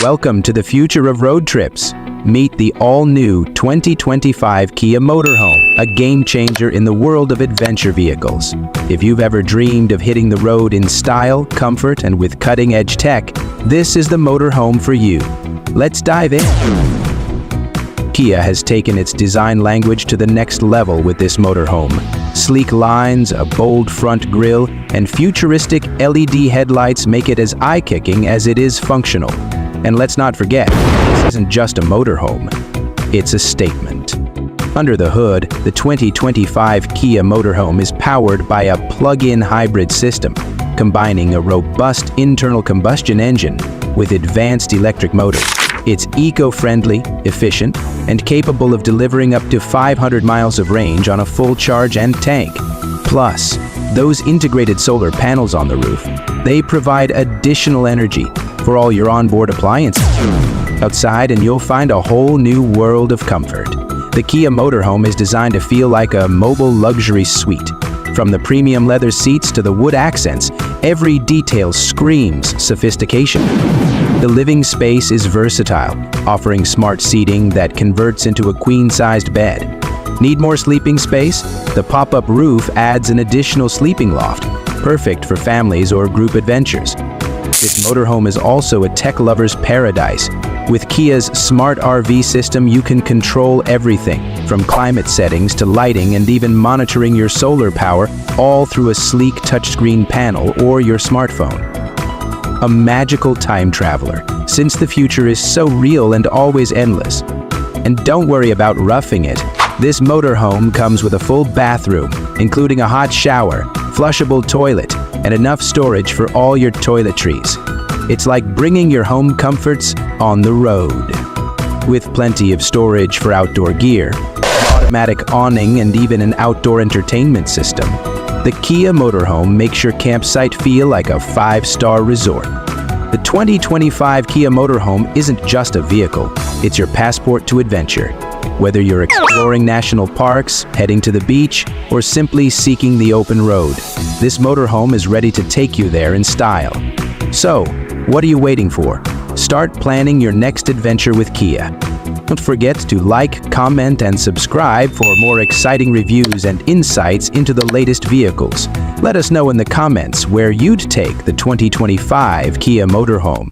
Welcome to the future of road trips. Meet the all-new 2025 Kia Motorhome, a game-changer in the world of adventure vehicles. If you've ever dreamed of hitting the road in style, comfort, and with cutting-edge tech, this is the motorhome for you. Let's dive in. Kia has taken its design language to the next level with this motorhome. Sleek lines, a bold front grille, and futuristic LED headlights make it as eye-kicking as it is functional. And let's not forget, this isn't just a motorhome, it's a statement. Under the hood, the 2025 Kia Motorhome is powered by a plug-in hybrid system, combining a robust internal combustion engine with advanced electric motors. It's eco-friendly, efficient, and capable of delivering up to 500 miles of range on a full charge and tank. Plus, those integrated solar panels on the roof, they provide additional energy for all your onboard appliances. Outside and you'll find a whole new world of comfort. The Kia Motorhome is designed to feel like a mobile luxury suite. From the premium leather seats to the wood accents, every detail screams sophistication. The living space is versatile, offering smart seating that converts into a queen-sized bed. Need more sleeping space? The pop-up roof adds an additional sleeping loft, perfect for families or group adventures. This motorhome is also a tech lover's paradise. With Kia's smart RV system, you can control everything, from climate settings to lighting and even monitoring your solar power, all through a sleek touchscreen panel or your smartphone. A magical time traveler, since the future is so real and always endless. And don't worry about roughing it. This motorhome comes with a full bathroom, including a hot shower, flushable toilet, and enough storage for all your toiletries. It's like bringing your home comforts on the road. With plenty of storage for outdoor gear, automatic awning, and even an outdoor entertainment system, the Kia Motorhome makes your campsite feel like a five-star resort. The 2025 Kia Motorhome isn't just a vehicle, it's your passport to adventure. Whether you're exploring national parks, heading to the beach, or simply seeking the open road, this motorhome is ready to take you there in style. So, what are you waiting for? Start planning your next adventure with Kia. Don't forget to like, comment, and subscribe for more exciting reviews and insights into the latest vehicles. Let us know in the comments where you'd take the 2025 Kia Motorhome.